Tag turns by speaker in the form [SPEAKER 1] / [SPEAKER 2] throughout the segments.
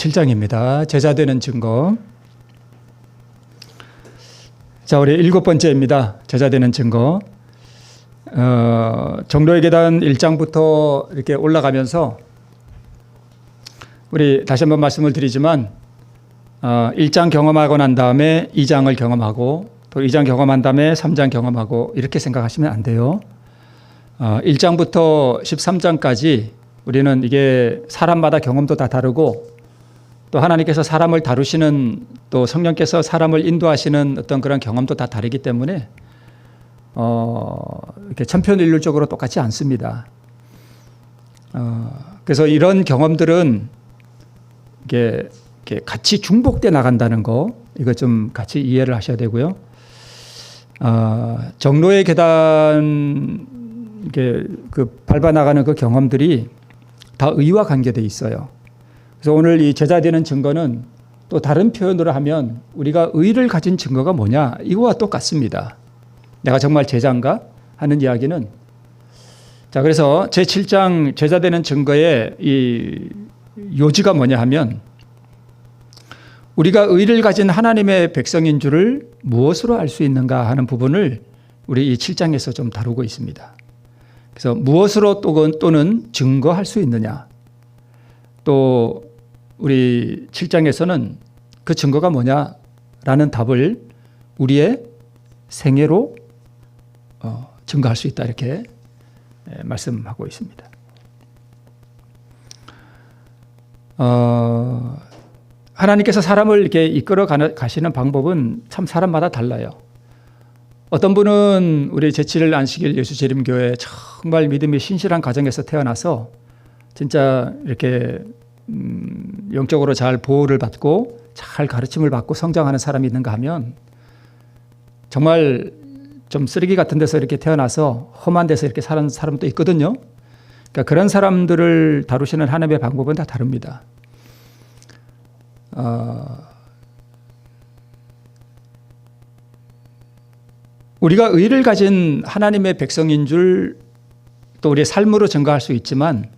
[SPEAKER 1] 7장입니다. 제자 되는 증거. 자, 우리 7번째입니다. 제자 되는 증거. 정로의 계단 1장부터 이렇게 올라가면서 우리 다시 한번 말씀을 드리지만 1장 경험하고 난 다음에 2장을 경험하고 또 2장 경험한 다음에 3장 경험하고 이렇게 생각하시면 안 돼요. 1장부터 13장까지 우리는 이게 사람마다 경험도 다 다르고 또 하나님께서 사람을 다루시는 또 성령께서 사람을 인도하시는 어떤 그런 경험도 다 다르기 때문에 이렇게 천편일률적으로 똑같지 않습니다. 그래서 이런 경험들은 이게 같이 중복돼 나간다는 거 이거 좀 같이 이해를 하셔야 되고요. 정로의 계단 이게 밟아 나가는 그 경험들이 다 의와 관계돼 있어요. 그래서 오늘 이 제자 되는 증거는 또 다른 표현으로 하면 우리가 의를 가진 증거가 뭐냐 이거와 똑같습니다. 내가 정말 제자인가 하는 이야기는 자 그래서 제7장 제자 되는 증거의 이 요지가 뭐냐 하면 우리가 의를 가진 하나님의 백성인 줄을 무엇으로 알 수 있는가 하는 부분을 우리 이 7장에서 좀 다루고 있습니다. 그래서 무엇으로 또는 증거할 수 있느냐 또 우리 7장에서는 그 증거가 뭐냐라는 답을 우리의 생애로 증거할 수 있다 이렇게 말씀하고 있습니다. 하나님께서 사람을 이렇게 이끌어 가시는 방법은 참 사람마다 달라요. 어떤 분은 우리 제7일 안식일 예수재림교회 정말 믿음이 신실한 가정에서 태어나서 진짜 이렇게 영적으로 잘 보호를 받고 잘 가르침을 받고 성장하는 사람이 있는가 하면 정말 좀 쓰레기 같은 데서 이렇게 태어나서 험한 데서 이렇게 사는 사람도 있거든요. 그러니까 그런 사람들을 다루시는 하나님의 방법은 다 다릅니다. 우리가 의를 가진 하나님의 백성인 줄 또 우리의 삶으로 증거할 수 있지만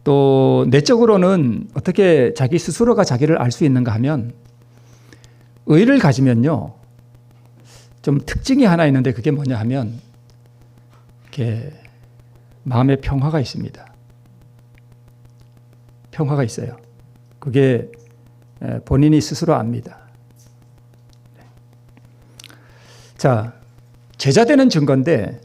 [SPEAKER 1] 또 내적으로는 어떻게 자기 스스로가 자기를 알 수 있는가 하면 의를 가지면요 좀 특징이 하나 있는데 그게 뭐냐 하면 이렇게 마음의 평화가 있습니다. 평화가 있어요. 그게 본인이 스스로 압니다. 자, 제자 되는 증거인데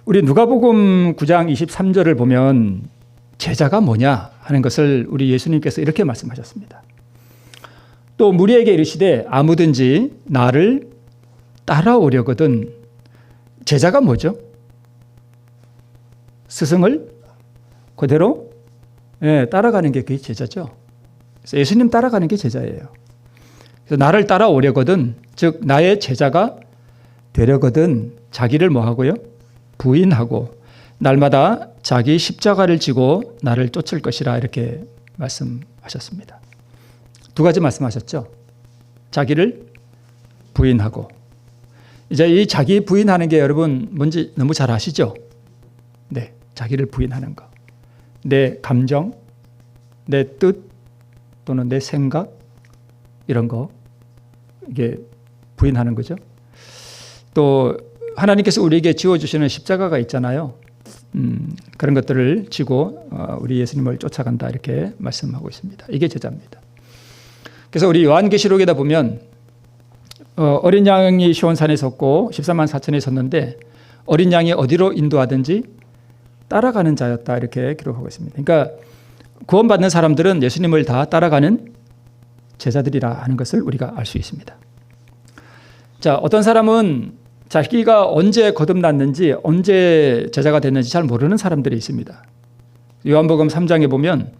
[SPEAKER 1] 우리 누가복음 9장 23절을 보면 제자가 뭐냐 하는 것을 우리 예수님께서 이렇게 말씀하셨습니다. 또 무리에게 이르시되 아무든지 나를 따라오려거든. 제자가 뭐죠? 스승을 그대로 따라가는 게 그게 제자죠. 그래서 예수님 따라가는 게 제자예요. 그래서 나를 따라오려거든, 즉 나의 제자가 되려거든 자기를 뭐 하고요? 부인하고 날마다 자기 십자가를 지고 나를 쫓을 것이라 이렇게 말씀하셨습니다. 두 가지 말씀하셨죠. 자기를 부인하고 이제 이 자기 부인하는 게 여러분 뭔지 너무 잘 아시죠? 네, 자기를 부인하는 거. 내 감정, 내 뜻 또는 내 생각 이런 거 이게 부인하는 거죠. 또 하나님께서 우리에게 지어주시는 십자가가 있잖아요. 그런 것들을 지고 우리 예수님을 쫓아간다 이렇게 말씀하고 있습니다. 이게 제자입니다. 그래서 우리 요한계시록에다 보면 어린 양이 시온산에 섰고 14만 4천이 섰는데 어린 양이 어디로 인도하든지 따라가는 자였다 이렇게 기록하고 있습니다. 그러니까 구원받는 사람들은 예수님을 다 따라가는 제자들이라 하는 것을 우리가 알 수 있습니다. 자, 어떤 사람은 자기가 언제 거듭났는지 언제 제자가 됐는지 잘 모르는 사람들이 있습니다. 요한복음 3장에 보면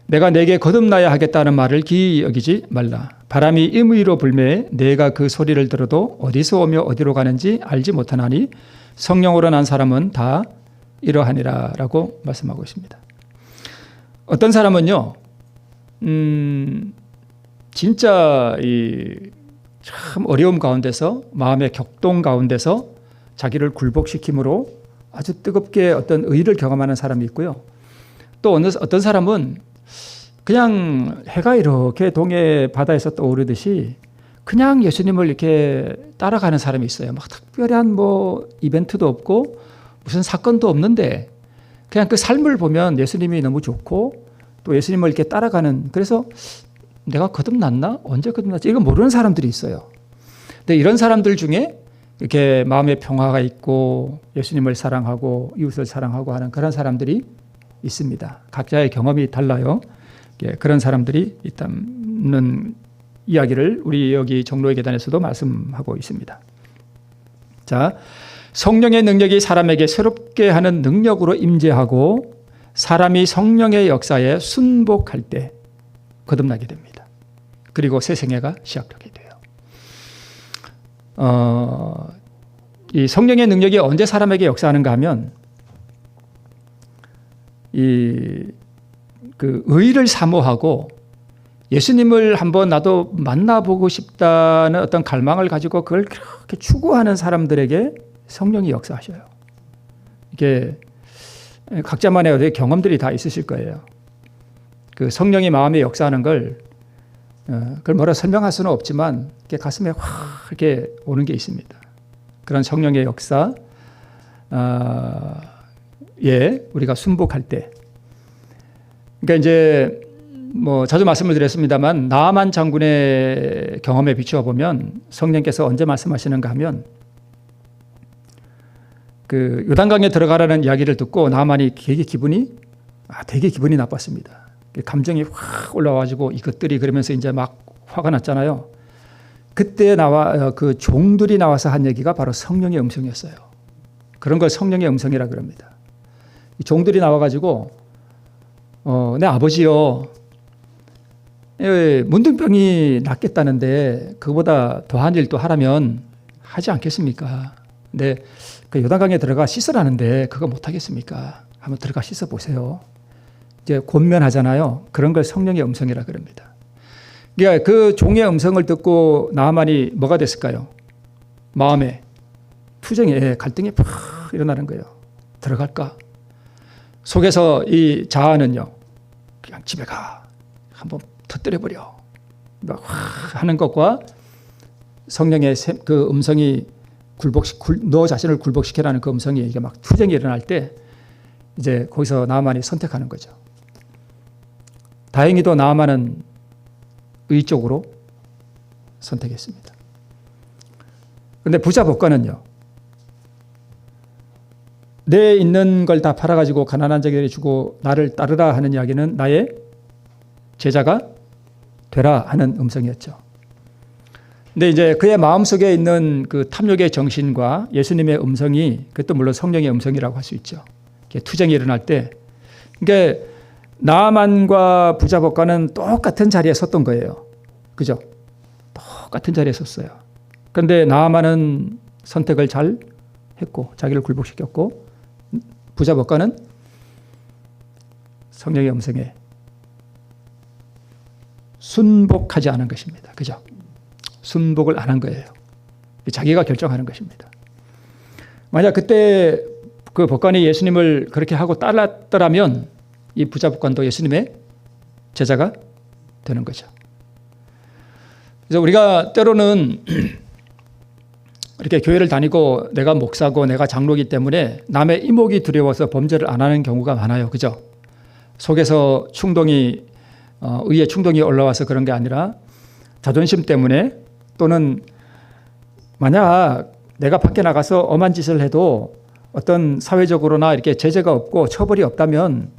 [SPEAKER 1] 내가 내게 거듭나야 하겠다는 말을 기이 여기지 말라. 바람이 임의로 불매 내가 그 소리를 들어도 어디서 오며 어디로 가는지 알지 못하나니 성령으로 난 사람은 다 이러하니라 라고 말씀하고 있습니다. 어떤 사람은요 진짜 참 어려움 가운데서 마음의 격동 가운데서 자기를 굴복시킴으로 아주 뜨겁게 어떤 의를 경험하는 사람이 있고요. 또 어떤 사람은 그냥 해가 이렇게 동해 바다에서 떠오르듯이 그냥 예수님을 이렇게 따라가는 사람이 있어요. 막 특별한 뭐 이벤트도 없고 무슨 사건도 없는데 그냥 그 삶을 보면 예수님이 너무 좋고 또 예수님을 이렇게 따라가는, 그래서 내가 거듭났나? 언제 거듭났지? 이거 모르는 사람들이 있어요. 근데 이런 사람들 중에 이렇게 마음의 평화가 있고 예수님을 사랑하고 이웃을 사랑하고 하는 그런 사람들이 있습니다. 각자의 경험이 달라요. 그런 사람들이 있다는 이야기를 우리 여기 종로의 계단에서도 말씀하고 있습니다. 자, 성령의 능력이 사람에게 새롭게 하는 능력으로 임재하고 사람이 성령의 역사에 순복할 때 거듭나게 됩니다. 그리고 새 생애가 시작되게 돼요. 이 성령의 능력이 언제 사람에게 역사하는가 하면 그 의를 사모하고 예수님을 한번 나도 만나보고 싶다는 어떤 갈망을 가지고 그걸 그렇게 추구하는 사람들에게 성령이 역사하셔요. 이게 각자만의 어떤 경험들이 다 있으실 거예요. 그 성령이 마음에 역사하는 걸 그걸 뭐라 설명할 수는 없지만 이렇게 가슴에 확 이렇게 오는 게 있습니다. 그런 성령의 역사, 우리가 순복할 때, 그러니까 이제 뭐 자주 말씀을 드렸습니다만 나아만 장군의 경험에 비추어 보면 성령께서 언제 말씀하시는가 하면 그 요단강에 들어가라는 이야기를 듣고 나아만이 되게 기분이 나빴습니다. 감정이 확 올라와가지고 이것들이 그러면서 이제 막 화가 났잖아요. 그때 그 종들이 나와서 한 얘기가 바로 성령의 음성이었어요. 그런 걸 성령의 음성이라 그럽니다. 이 종들이 나와가지고 내 아버지요, 문둥병이 낫겠다는데 그보다 더한 일도 하라면 하지 않겠습니까? 근데 그 요단강에 들어가 씻으라는데 그거 못하겠습니까? 한번 들어가 씻어 보세요. 이제 권면하잖아요. 그런 걸 성령의 음성이라 그럽니다. 그러니까 그 종의 음성을 듣고 나아만이 뭐가 됐을까요? 마음에 투정에 갈등이 팍 일어나는 거예요. 들어갈까? 속에서 이 자아는요, 그냥 집에 가, 한번 터뜨려버려 막 하는 것과 성령의 그 음성이 너 자신을 굴복시켜라는 그 음성이 이게 막 투쟁이 일어날 때 이제 거기서 나아만이 선택하는 거죠. 다행히도 나아만은 의쪽으로 선택했습니다. 그런데 부자 법관은요, 내 있는 걸 다 팔아가지고 가난한 자에게 주고 나를 따르라 하는 이야기는 나의 제자가 되라 하는 음성이었죠. 근데 이제 그의 마음속에 있는 그 탐욕의 정신과 예수님의 음성이, 그것도 물론 성령의 음성이라고 할 수 있죠. 투쟁이 일어날 때, 그러니까 나아만과 부자 법관은 똑같은 자리에 섰던 거예요. 그죠? 똑같은 자리에 섰어요. 그런데 나아만은 선택을 잘 했고 자기를 굴복시켰고, 부자 법관은 성령의 음성에 순복하지 않은 것입니다. 그죠? 순복을 안 한 거예요. 자기가 결정하는 것입니다. 만약 그때 그 법관이 예수님을 그렇게 하고 따랐더라면 이 부자 법관도 예수님의 제자가 되는 거죠. 그래서 우리가 때로는 이렇게 교회를 다니고 내가 목사고 내가 장로이기 때문에 남의 이목이 두려워서 범죄를 안 하는 경우가 많아요. 그죠? 속에서 의의 충동이 올라와서 그런 게 아니라 자존심 때문에, 또는 만약 내가 밖에 나가서 엄한 짓을 해도 어떤 사회적으로나 이렇게 제재가 없고 처벌이 없다면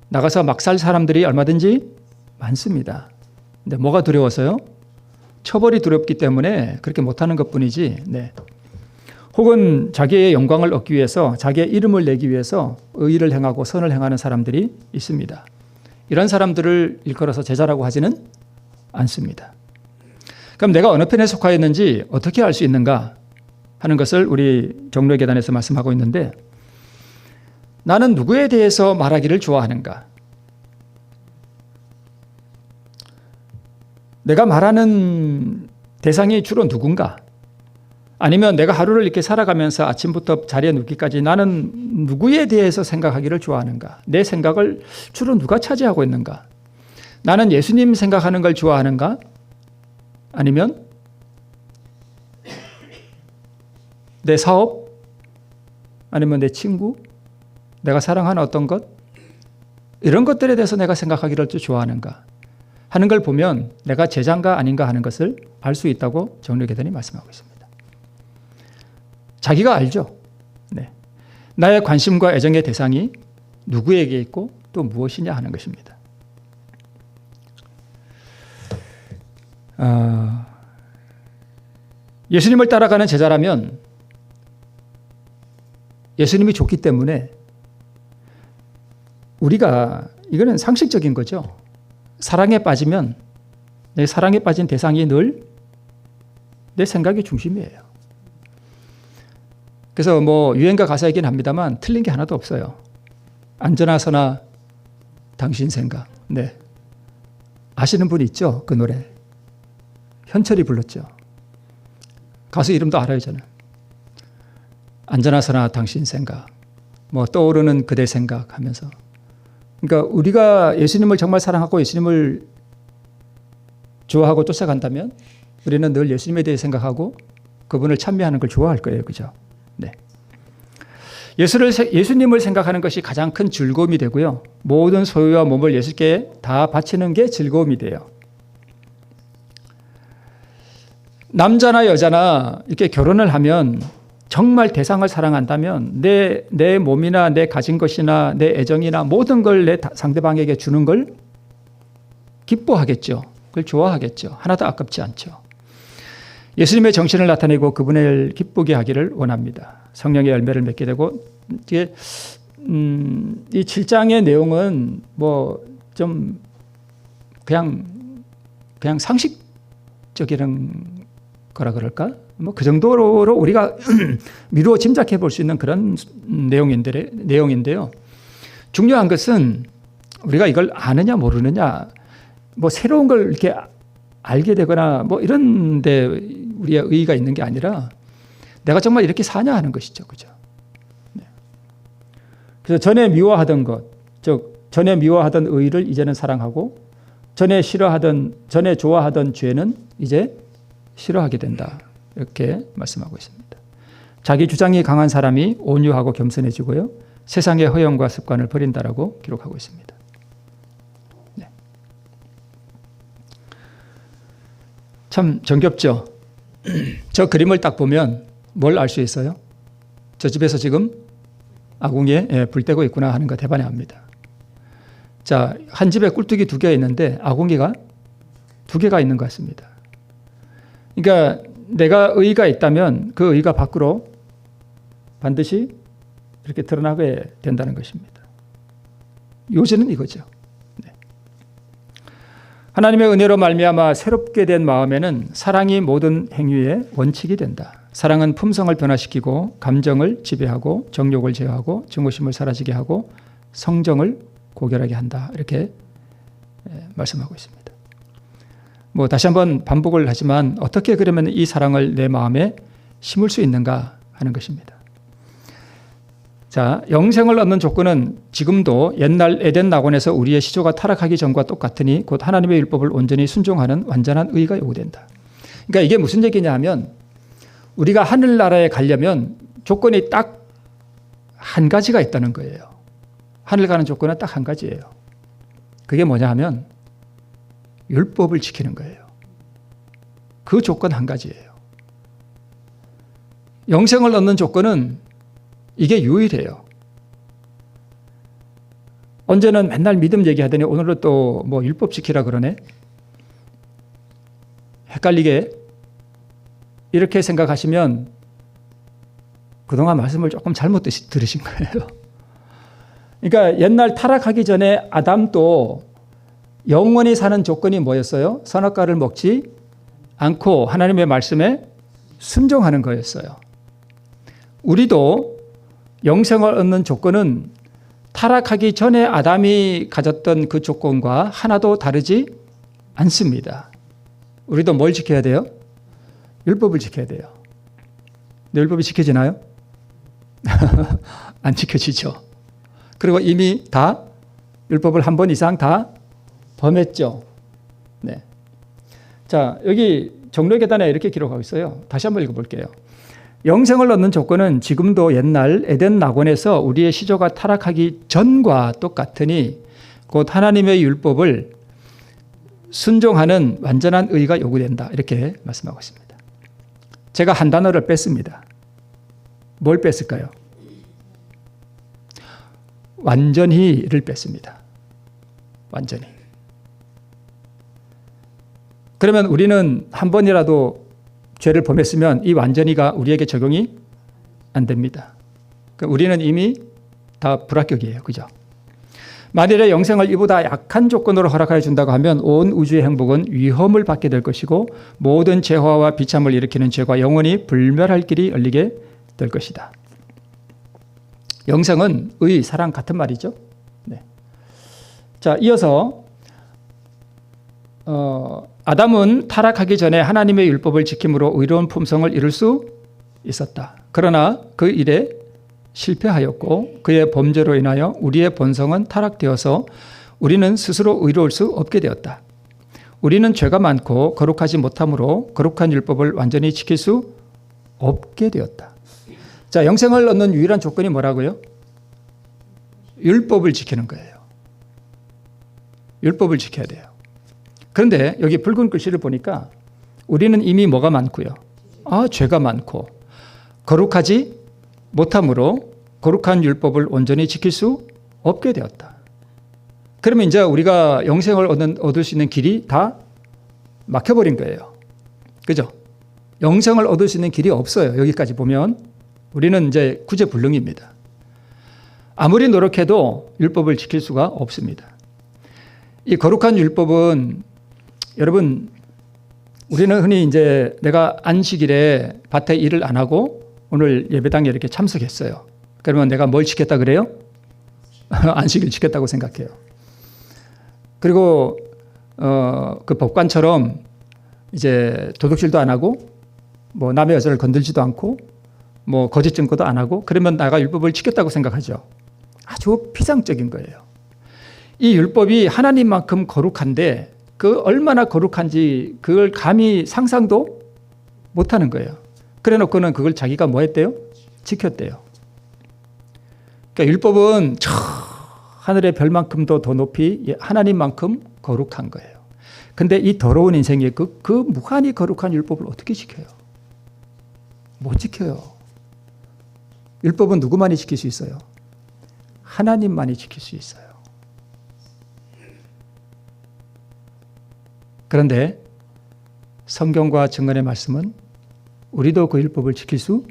[SPEAKER 1] 나가서 막 살 사람들이 얼마든지 많습니다. 근데 뭐가 두려워서요? 처벌이 두렵기 때문에 그렇게 못하는 것뿐이지. 네. 혹은 자기의 영광을 얻기 위해서, 자기의 이름을 내기 위해서 의를 행하고 선을 행하는 사람들이 있습니다. 이런 사람들을 일컬어서 제자라고 하지는 않습니다. 그럼 내가 어느 편에 속하였는지 어떻게 알 수 있는가 하는 것을 우리 종로의 계단에서 말씀하고 있는데, 나는 누구에 대해서 말하기를 좋아하는가? 내가 말하는 대상이 주로 누군가? 아니면 내가 하루를 이렇게 살아가면서 아침부터 자리에 눕기까지 나는 누구에 대해서 생각하기를 좋아하는가? 내 생각을 주로 누가 차지하고 있는가? 나는 예수님 생각하는 걸 좋아하는가? 아니면 내 사업? 아니면 내 친구? 내가 사랑하는 어떤 것? 이런 것들에 대해서 내가 생각하기를 좀 좋아하는가 하는 걸 보면 내가 제자인가 아닌가 하는 것을 알 수 있다고 정리교단이 말씀하고 있습니다. 자기가 알죠. 네. 나의 관심과 애정의 대상이 누구에게 있고 또 무엇이냐 하는 것입니다. 예수님을 따라가는 제자라면 예수님이 좋기 때문에 우리가 이거는 상식적인 거죠. 사랑에 빠지면 내 사랑에 빠진 대상이 늘 내 생각의 중심이에요. 그래서 뭐 유행가 가사이긴 합니다만 틀린 게 하나도 없어요. 안전하서나 당신 생각. 네. 아시는 분 있죠? 그 노래. 현철이 불렀죠. 가수 이름도 알아요, 저는. 안전하서나 당신 생각. 뭐 떠오르는 그대 생각 하면서. 그러니까 우리가 예수님을 정말 사랑하고 예수님을 좋아하고 쫓아간다면 우리는 늘 예수님에 대해 생각하고 그분을 찬미하는 걸 좋아할 거예요. 그죠? 네. 예수님을 생각하는 것이 가장 큰 즐거움이 되고요. 모든 소유와 몸을 예수께 다 바치는 게 즐거움이 돼요. 남자나 여자나 이렇게 결혼을 하면 정말 대상을 사랑한다면 내 몸이나 내 가진 것이나 내 애정이나 모든 걸 내 상대방에게 주는 걸 기뻐하겠죠. 그걸 좋아하겠죠. 하나도 아깝지 않죠. 예수님의 정신을 나타내고 그분을 기쁘게 하기를 원합니다. 성령의 열매를 맺게 되고 이게 이 7장의 내용은 뭐 좀 그냥 상식적인 거라 그럴까? 뭐 그 정도로 우리가 미루어 짐작해 볼 수 있는 그런 내용인데요. 중요한 것은 우리가 이걸 아느냐 모르느냐, 뭐 새로운 걸 이렇게 알게 되거나 뭐 이런데 우리의 의의가 있는 게 아니라 내가 정말 이렇게 사냐 하는 것이죠, 그죠? 네. 그래서 전에 미워하던 것, 즉 전에 미워하던 의의를 이제는 사랑하고 전에 좋아하던 죄는 이제 싫어하게 된다. 이렇게 말씀하고 있습니다. 자기 주장이 강한 사람이 온유하고 겸손해지고요. 세상의 허영과 습관을 버린다라고 기록하고 있습니다. 네. 참 정겹죠? 저 그림을 딱 보면 뭘 알 수 있어요? 저 집에서 지금 아궁이에 불 떼고 있구나 하는 거 대반에 압니다. 자, 한 집에 꿀뚜기 2개 있는데 아궁이가 2개가 있는 것 같습니다. 그러니까 내가 의의가 있다면 그 의의가 밖으로 반드시 이렇게 드러나게 된다는 것입니다. 요지는 이거죠. 네. 하나님의 은혜로 말미암아 새롭게 된 마음에는 사랑이 모든 행위의 원칙이 된다. 사랑은 품성을 변화시키고 감정을 지배하고 정욕을 제어하고 증오심을 사라지게 하고 성정을 고결하게 한다. 이렇게 말씀하고 있습니다. 뭐 다시 한번 반복을 하지만 어떻게 그러면 이 사랑을 내 마음에 심을 수 있는가 하는 것입니다. 자, 영생을 얻는 조건은 지금도 옛날 에덴 낙원에서 우리의 시조가 타락하기 전과 똑같으니 곧 하나님의 율법을 온전히 순종하는 완전한 의가 요구된다. 그러니까 이게 무슨 얘기냐 하면 우리가 하늘나라에 가려면 조건이 딱 한 가지가 있다는 거예요. 하늘 가는 조건은 딱 한 가지예요. 그게 뭐냐 하면 율법을 지키는 거예요. 그 조건 한 가지예요. 영생을 얻는 조건은 이게 유일해요. 언제는 맨날 믿음 얘기하더니 오늘은 또 뭐 율법 지키라 그러네. 헷갈리게 이렇게 생각하시면 그동안 말씀을 조금 잘못 들으신 거예요. 그러니까 옛날 타락하기 전에 아담도 영원히 사는 조건이 뭐였어요? 선악과를 먹지 않고 하나님의 말씀에 순종하는 거였어요. 우리도 영생을 얻는 조건은 타락하기 전에 아담이 가졌던 그 조건과 하나도 다르지 않습니다. 우리도 뭘 지켜야 돼요? 율법을 지켜야 돼요. 근데 율법이 지켜지나요? 안 지켜지죠. 그리고 이미 다 율법을 한 번 이상 다 범했죠. 네. 자, 여기 종로의 계단에 이렇게 기록하고 있어요. 다시 한번 읽어볼게요. 영생을 얻는 조건은 지금도 옛날 에덴 낙원에서 우리의 시조가 타락하기 전과 똑같으니 곧 하나님의 율법을 순종하는 완전한 의가 요구된다. 이렇게 말씀하고 있습니다. 제가 한 단어를 뺐습니다. 뭘 뺐을까요? 완전히를 뺐습니다. 완전히. 그러면 우리는 한 번이라도 죄를 범했으면 이 완전히가 우리에게 적용이 안 됩니다. 우리는 이미 다 불합격이에요. 그죠? 만일에 영생을 이보다 약한 조건으로 허락하여 준다고 하면 온 우주의 행복은 위험을 받게 될 것이고 모든 재화와 비참을 일으키는 죄가 영원히 불멸할 길이 열리게 될 것이다. 영생은 의, 사랑 같은 말이죠. 네. 자, 이어서 아담은 타락하기 전에 하나님의 율법을 지킴으로 의로운 품성을 이룰 수 있었다. 그러나 그 일에 실패하였고 그의 범죄로 인하여 우리의 본성은 타락되어서 우리는 스스로 의로울 수 없게 되었다. 우리는 죄가 많고 거룩하지 못함으로 거룩한 율법을 완전히 지킬 수 없게 되었다. 자, 영생을 얻는 유일한 조건이 뭐라고요? 율법을 지키는 거예요. 율법을 지켜야 돼요. 그런데 여기 붉은 글씨를 보니까 우리는 이미 뭐가 많고요? 죄가 많고 거룩하지 못함으로 거룩한 율법을 온전히 지킬 수 없게 되었다. 그러면 이제 우리가 영생을 얻을 수 있는 길이 다 막혀버린 거예요. 그죠? 영생을 얻을 수 있는 길이 없어요. 여기까지 보면 우리는 이제 구제불능입니다. 아무리 노력해도 율법을 지킬 수가 없습니다. 이 거룩한 율법은 여러분, 우리는 흔히 이제 내가 안식일에 밭에 일을 안 하고 오늘 예배당에 이렇게 참석했어요. 그러면 내가 뭘 지켰다 그래요? 안식일 지켰다고 생각해요. 그리고 그 법관처럼 이제 도둑질도 안 하고 뭐 남의 여자를 건들지도 않고 뭐 거짓 증거도 안 하고 그러면 내가 율법을 지켰다고 생각하죠. 아주 피상적인 거예요. 이 율법이 하나님만큼 거룩한데 그 얼마나 거룩한지 그걸 감히 상상도 못하는 거예요. 그래 놓고는 그걸 자기가 뭐 했대요? 지켰대요. 그러니까 율법은 저 하늘의 별만큼도 더 높이 하나님만큼 거룩한 거예요. 근데 이 더러운 인생에 그 무한히 거룩한 율법을 어떻게 지켜요? 못 지켜요. 율법은 누구만이 지킬 수 있어요? 하나님만이 지킬 수 있어요. 그런데 성경과 증언의 말씀은 우리도 그 율법을 지킬 수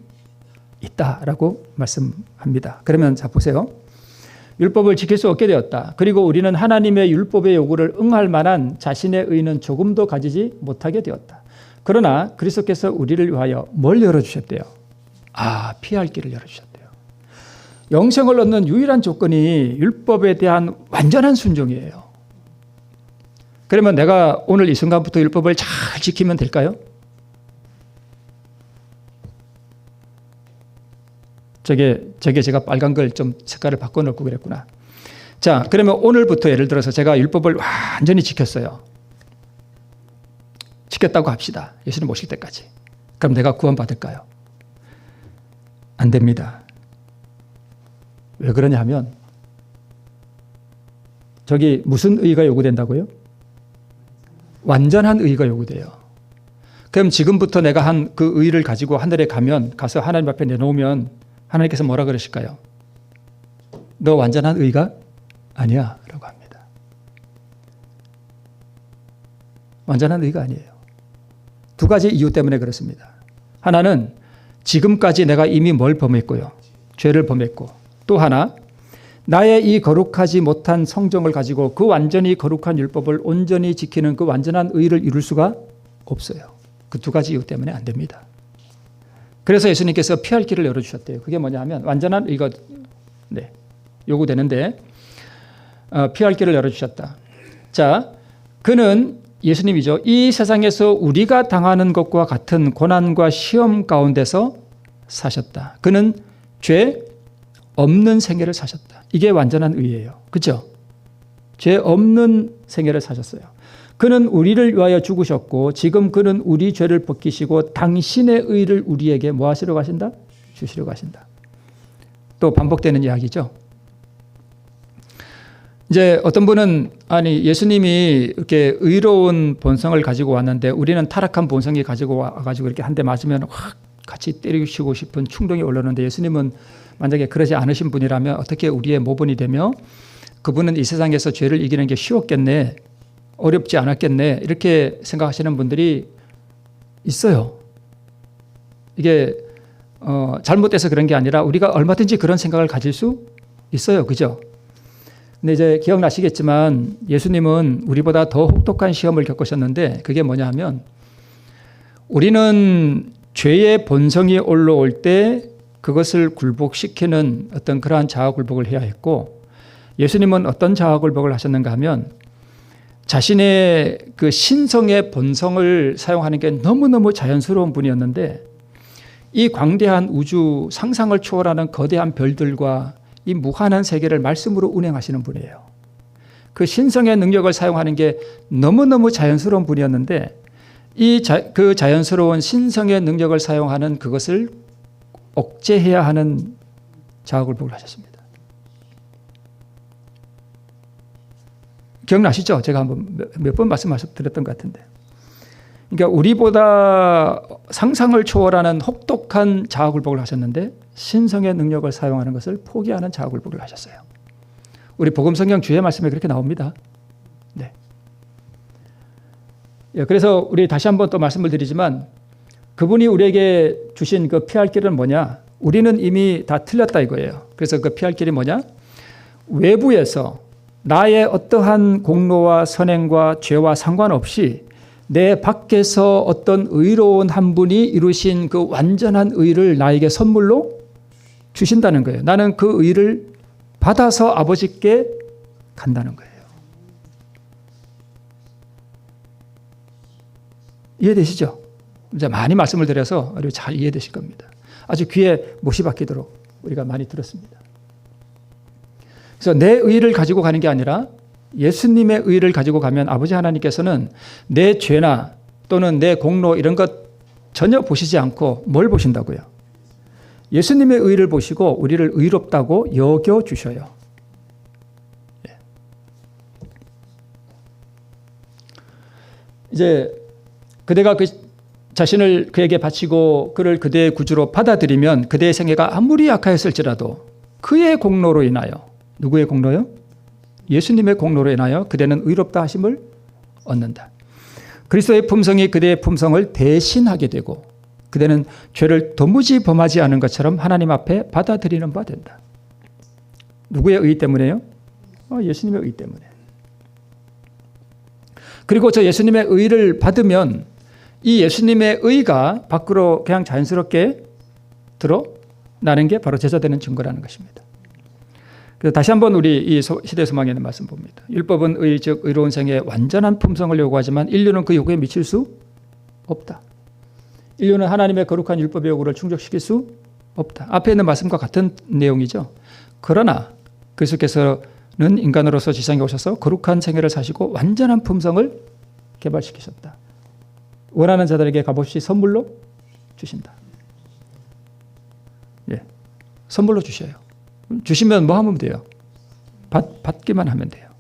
[SPEAKER 1] 있다라고 말씀합니다. 그러면 자 보세요. 율법을 지킬 수 없게 되었다. 그리고 우리는 하나님의 율법의 요구를 응할 만한 자신의 의는 조금도 가지지 못하게 되었다. 그러나 그리스도께서 우리를 위하여 뭘 열어주셨대요? 피할 길을 열어주셨대요. 영생을 얻는 유일한 조건이 율법에 대한 완전한 순종이에요. 그러면 내가 오늘 이 순간부터 율법을 잘 지키면 될까요? 저게 제가 빨간 걸 좀 색깔을 바꿔놓고 그랬구나. 자, 그러면 오늘부터 예를 들어서 제가 율법을 완전히 지켰어요. 지켰다고 합시다. 예수님 오실 때까지. 그럼 내가 구원받을까요? 안 됩니다. 왜 그러냐 하면 저기 무슨 의가 요구된다고요? 완전한 의가 요구돼요. 그럼 지금부터 내가 한 그 의를 가지고 하늘에 가서 하나님 앞에 내놓으면 하나님께서 뭐라 그러실까요? 너 완전한 의가 아니야 라고 합니다. 완전한 의가 아니에요. 두 가지 이유 때문에 그렇습니다. 하나는 지금까지 내가 이미 뭘 범했고요. 죄를 범했고, 또 하나 나의 이 거룩하지 못한 성정을 가지고 그 완전히 거룩한 율법을 온전히 지키는 그 완전한 의를 이룰 수가 없어요. 그 두 가지 이유 때문에 안 됩니다. 그래서 예수님께서 피할 길을 열어주셨대요. 그게 뭐냐 하면 완전한 의가 요구되는데 피할 길을 열어주셨다. 자, 그는 예수님이죠. 이 세상에서 우리가 당하는 것과 같은 고난과 시험 가운데서 사셨다. 그는 죄 없는 생애를 사셨다. 이게 완전한 의예요. 그렇죠? 죄 없는 생애를 사셨어요. 그는 우리를 위하여 죽으셨고 지금 그는 우리 죄를 벗기시고 당신의 의를 우리에게 뭐 하시러 가신다? 주시러 가신다. 또 반복되는 이야기죠. 이제 어떤 분은 아니 예수님이 이렇게 의로운 본성을 가지고 왔는데 우리는 타락한 본성이 가지고 와가지고 이렇게 한 대 맞으면 확 같이 때리시고 싶은 충동이 올라오는데 예수님은 만약에 그러지 않으신 분이라면 어떻게 우리의 모본이 되며 그분은 이 세상에서 죄를 이기는 게 쉬웠겠네, 어렵지 않았겠네 이렇게 생각하시는 분들이 있어요. 이게 잘못돼서 그런 게 아니라 우리가 얼마든지 그런 생각을 가질 수 있어요. 그죠? 근데 이제 기억나시겠지만 예수님은 우리보다 더 혹독한 시험을 겪으셨는데 그게 뭐냐 하면 우리는 죄의 본성이 올라올 때 그것을 굴복시키는 어떤 그러한 자아굴복을 해야 했고 예수님은 어떤 자아굴복을 하셨는가 하면 자신의 그 신성의 본성을 사용하는 게 너무너무 자연스러운 분이었는데 이 광대한 우주 상상을 초월하는 거대한 별들과 이 무한한 세계를 말씀으로 운행하시는 분이에요. 그 신성의 능력을 사용하는 게 너무너무 자연스러운 분이었는데 그 자연스러운 신성의 능력을 사용하는 그것을 억제해야 하는 자아굴복을 하셨습니다. 기억나시죠? 제가 한번 몇 번 말씀드렸던 것 같은데. 그러니까 우리보다 상상을 초월하는 혹독한 자아굴복을 하셨는데 신성의 능력을 사용하는 것을 포기하는 자아굴복을 하셨어요. 우리 복음성경 주의 말씀에 그렇게 나옵니다. 네. 그래서 우리 다시 한번 또 말씀을 드리지만 그분이 우리에게 주신 그 피할 길은 뭐냐? 우리는 이미 다 틀렸다 이거예요. 그래서 그 피할 길이 뭐냐? 외부에서 나의 어떠한 공로와 선행과 죄와 상관없이 내 밖에서 어떤 의로운 한 분이 이루신 그 완전한 의를 나에게 선물로 주신다는 거예요. 나는 그 의를 받아서 아버지께 간다는 거예요. 이해되시죠? 이제 많이 말씀을 드려서 잘 이해되실 겁니다. 아주 귀에 못이 박히도록 우리가 많이 들었습니다. 그래서 내 의를 가지고 가는 게 아니라 예수님의 의를 가지고 가면 아버지 하나님께서는 내 죄나 또는 내 공로 이런 것 전혀 보시지 않고 뭘 보신다고요? 예수님의 의를 보시고 우리를 의롭다고 여겨주셔요. 이제 그대가 그 자신을 그에게 바치고 그를 그대의 구주로 받아들이면 그대의 생애가 아무리 약하였을지라도 그의 공로로 인하여 누구의 공로요? 예수님의 공로로 인하여 그대는 의롭다 하심을 얻는다. 그리스도의 품성이 그대의 품성을 대신하게 되고 그대는 죄를 도무지 범하지 않은 것처럼 하나님 앞에 받아들이는 바 된다. 누구의 의 때문에요? 예수님의 의 때문에. 그리고 저 예수님의 의를 받으면 이 예수님의 의가 밖으로 그냥 자연스럽게 드러나는 게 바로 제자되는 증거라는 것입니다. 그래서 다시 한번 우리 이 시대 소망에 있는 말씀 봅니다. 율법은 의, 즉 의로운 생의 완전한 품성을 요구하지만 인류는 그 요구에 미칠 수 없다. 인류는 하나님의 거룩한 율법의 요구를 충족시킬 수 없다. 앞에 있는 말씀과 같은 내용이죠. 그러나 그리스도께서는 인간으로서 지상에 오셔서 거룩한 생애를 사시고 완전한 품성을 개발시키셨다. 원하는 자들에게 값없이 선물로 주신다. 예, 선물로 주셔요. 주시면 뭐 하면 돼요? 받기만 하면 돼요.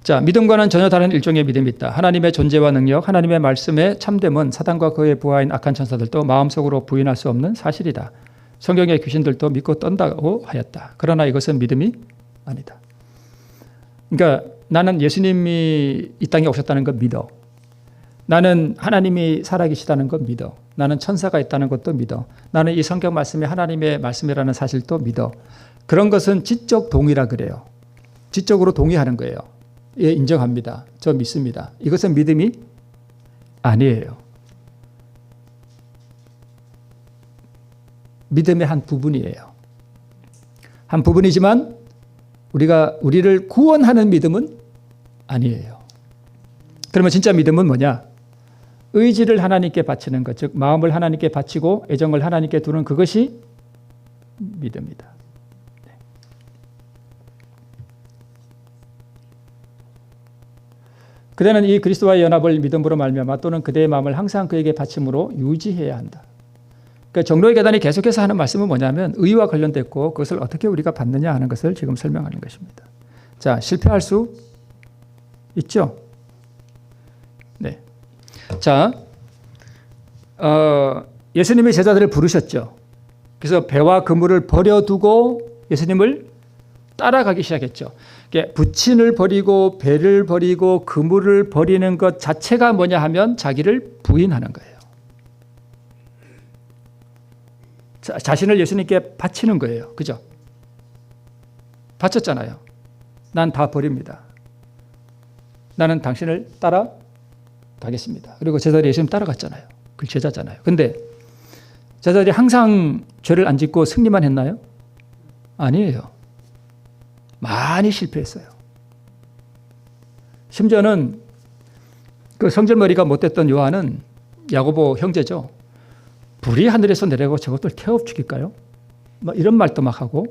[SPEAKER 1] 자, 믿음과는 전혀 다른 일종의 믿음이 있다. 하나님의 존재와 능력, 하나님의 말씀의 참됨은 사단과 그의 부하인 악한 천사들도 마음속으로 부인할 수 없는 사실이다. 성경의 귀신들도 믿고 떤다고 하였다. 그러나 이것은 믿음이 아니다. 그러니까 나는 예수님이 이 땅에 오셨다는 걸 믿어. 나는 하나님이 살아계시다는 걸 믿어. 나는 천사가 있다는 것도 믿어. 나는 이 성경 말씀이 하나님의 말씀이라는 사실도 믿어. 그런 것은 지적 동의라 그래요. 지적으로 동의하는 거예요. 예, 인정합니다. 저 믿습니다. 이것은 믿음이 아니에요. 믿음의 한 부분이에요. 한 부분이지만 우리를 구원하는 믿음은 아니에요. 그러면 진짜 믿음은 뭐냐? 의지를 하나님께 바치는 것, 즉 마음을 하나님께 바치고 애정을 하나님께 두는 그것이 믿음이다. 그대는 이 그리스도와의 연합을 믿음으로 말미암아 또는 그대의 마음을 항상 그에게 바침으로 유지해야 한다. 그러니까 종로의 계단이 계속해서 하는 말씀은 뭐냐면 의와 관련됐고 그것을 어떻게 우리가 받느냐 하는 것을 지금 설명하는 것입니다. 자, 실패할 수 있죠? 네. 자, 예수님이 제자들을 부르셨죠. 그래서 배와 그물을 버려두고 예수님을 따라가기 시작했죠. 부친을 버리고 배를 버리고 그물을 버리는 것 자체가 뭐냐 하면 자기를 부인하는 거예요. 자신을 예수님께 바치는 거예요. 그죠? 바쳤잖아요. 난 다 버립니다. 나는 당신을 따라가겠습니다. 그리고 제자들이 예수님 따라갔잖아요. 그 제자잖아요. 근데 제자들이 항상 죄를 안 짓고 승리만 했나요? 아니에요. 많이 실패했어요. 심지어는 그 성질머리가 못됐던 요한은 야고보 형제죠. 불이 하늘에서 내려고 저것들 태워 죽일까요? 막 이런 말도 막 하고,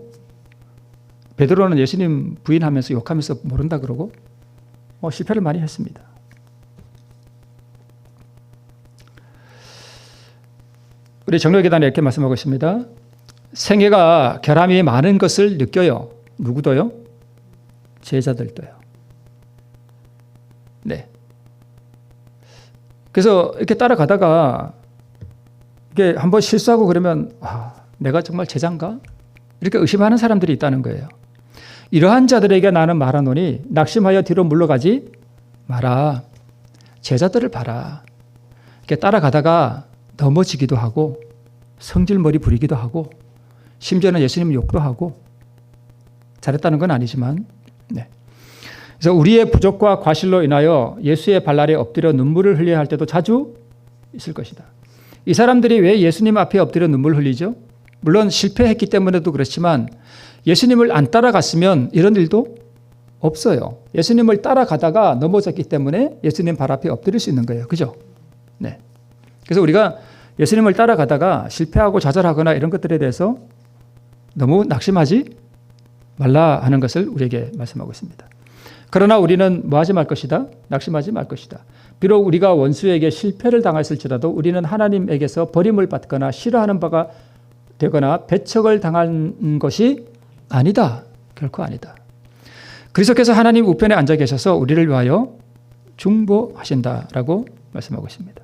[SPEAKER 1] 베드로는 예수님 부인하면서 욕하면서 모른다 그러고 실패를 많이 했습니다. 우리 정로계단에 이렇게 말씀하고 있습니다. 생애가 결함이 많은 것을 느껴요. 누구도요? 제자들도요. 네. 그래서 이렇게 따라가다가 이게 한번 실수하고 그러면 내가 정말 제자인가? 이렇게 의심하는 사람들이 있다는 거예요. 이러한 자들에게 나는 말하노니 낙심하여 뒤로 물러가지 마라. 제자들을 봐라. 이렇게 따라가다가 넘어지기도 하고 성질머리 부리기도 하고 심지어는 예수님 욕도 하고 잘했다는 건 아니지만, 네. 그래서 우리의 부족과 과실로 인하여 예수의 발날에 엎드려 눈물을 흘려야 할 때도 자주 있을 것이다. 이 사람들이 왜 예수님 앞에 엎드려 눈물을 흘리죠? 물론 실패했기 때문에도 그렇지만 예수님을 안 따라갔으면 이런 일도 없어요. 예수님을 따라가다가 넘어졌기 때문에 예수님 발 앞에 엎드릴 수 있는 거예요. 그죠? 네. 그래서 우리가 예수님을 따라가다가 실패하고 좌절하거나 이런 것들에 대해서 너무 낙심하지 말라 하는 것을 우리에게 말씀하고 있습니다. 그러나 우리는 뭐하지 말 것이다? 낙심하지 말 것이다. 비록 우리가 원수에게 실패를 당했을지라도 우리는 하나님에게서 버림을 받거나 싫어하는 바가 되거나 배척을 당한 것이 아니다. 결코 아니다. 그리스도께서 하나님 우편에 앉아 계셔서 우리를 위하여 중보하신다라고 말씀하고 있습니다.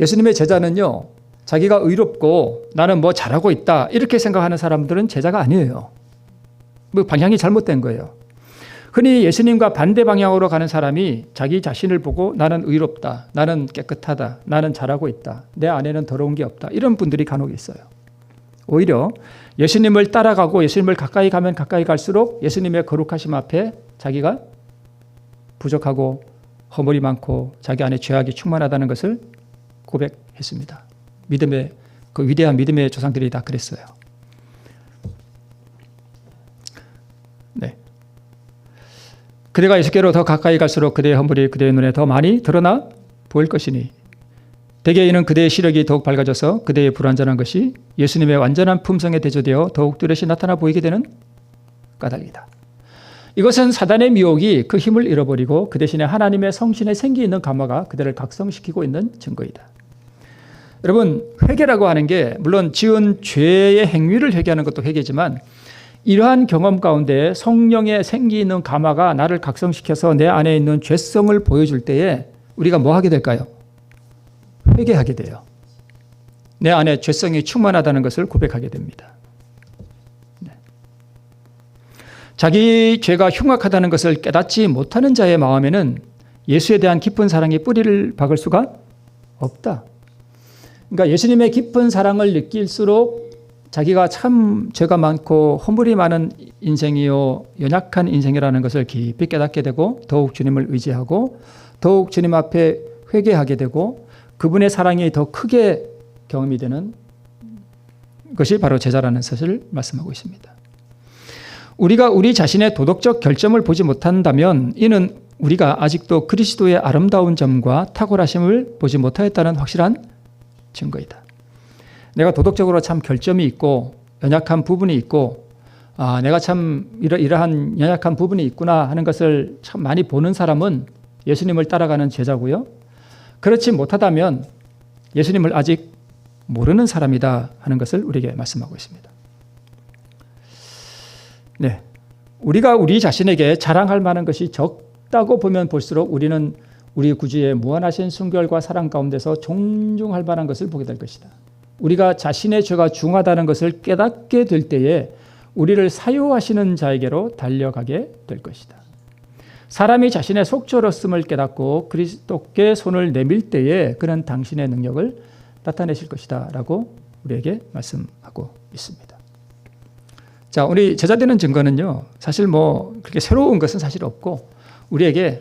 [SPEAKER 1] 예수님의 제자는요, 자기가 의롭고 나는 뭐 잘하고 있다 이렇게 생각하는 사람들은 제자가 아니에요. 뭐 방향이 잘못된 거예요. 흔히 예수님과 반대 방향으로 가는 사람이 자기 자신을 보고 나는 의롭다, 나는 깨끗하다, 나는 잘하고 있다, 내 안에는 더러운 게 없다, 이런 분들이 간혹 있어요. 오히려 예수님을 따라가고 예수님을 가까이 가면 가까이 갈수록 예수님의 거룩하심 앞에 자기가 부족하고 허물이 많고 자기 안에 죄악이 충만하다는 것을 고백했습니다. 믿음의 그 위대한 믿음의 조상들이 다 그랬어요. 네. 그대가 예수께로 더 가까이 갈수록 그대의 허물이 그대의 눈에 더 많이 드러나 보일 것이니 대개 이는 그대의 시력이 더욱 밝아져서 그대의 불완전한 것이 예수님의 완전한 품성에 대조되어 더욱 뚜렷이 나타나 보이게 되는 까닭이다. 이것은 사단의 미혹이 그 힘을 잃어버리고 그 대신에 하나님의 성신에 생기 있는 감화가 그대를 각성시키고 있는 증거이다. 여러분, 회개라고 하는 게 물론 지은 죄의 행위를 회개하는 것도 회개지만 이러한 경험 가운데 성령의 생기 있는 감화가 나를 각성시켜서 내 안에 있는 죄성을 보여줄 때에 우리가 뭐 하게 될까요? 회개하게 돼요. 내 안에 죄성이 충만하다는 것을 고백하게 됩니다. 네. 자기 죄가 흉악하다는 것을 깨닫지 못하는 자의 마음에는 예수에 대한 깊은 사랑이 뿌리를 박을 수가 없다. 그러니까 예수님의 깊은 사랑을 느낄수록 자기가 참 죄가 많고 허물이 많은 인생이요 연약한 인생이라는 것을 깊이 깨닫게 되고 더욱 주님을 의지하고 더욱 주님 앞에 회개하게 되고 그분의 사랑이 더 크게 경험이 되는 것이 바로 제자라는 사실을 말씀하고 있습니다. 우리가 우리 자신의 도덕적 결점을 보지 못한다면 이는 우리가 아직도 그리스도의 아름다운 점과 탁월하심을 보지 못하였다는 확실한 증거이다. 내가 도덕적으로 참 결점이 있고 연약한 부분이 있고 내가 참 이러한 연약한 부분이 있구나 하는 것을 참 많이 보는 사람은 예수님을 따라가는 제자고요. 그렇지 못하다면 예수님을 아직 모르는 사람이다 하는 것을 우리에게 말씀하고 있습니다. 네, 우리가 우리 자신에게 자랑할 만한 것이 적다고 보면 볼수록 우리는 우리 구주의 무한하신 순결과 사랑 가운데서 존중할 만한 것을 보게 될 것이다. 우리가 자신의 죄가 중하다는 것을 깨닫게 될 때에 우리를 사유하시는 자에게로 달려가게 될 것이다. 사람이 자신의 속죄로움을 깨닫고 그리스도께 손을 내밀 때에 그는 당신의 능력을 나타내실 것이다 라고 우리에게 말씀하고 있습니다. 자, 우리 제자되는 증거는요, 사실 뭐 그렇게 새로운 것은 사실 없고, 우리에게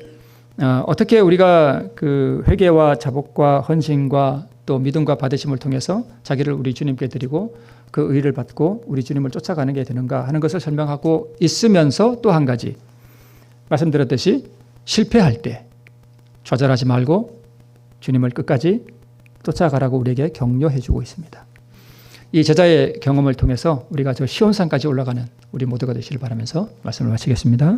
[SPEAKER 1] 어떻게 우리가 그 회개와 자복과 헌신과 또 믿음과 받으심을 통해서 자기를 우리 주님께 드리고 그 의를 받고 우리 주님을 쫓아가는 게 되는가 하는 것을 설명하고 있으면서, 또 한 가지 말씀드렸듯이 실패할 때 좌절하지 말고 주님을 끝까지 쫓아가라고 우리에게 격려해 주고 있습니다. 이 제자의 경험을 통해서 우리가 저 시온산까지 올라가는 우리 모두가 되시길 바라면서 말씀을 마치겠습니다.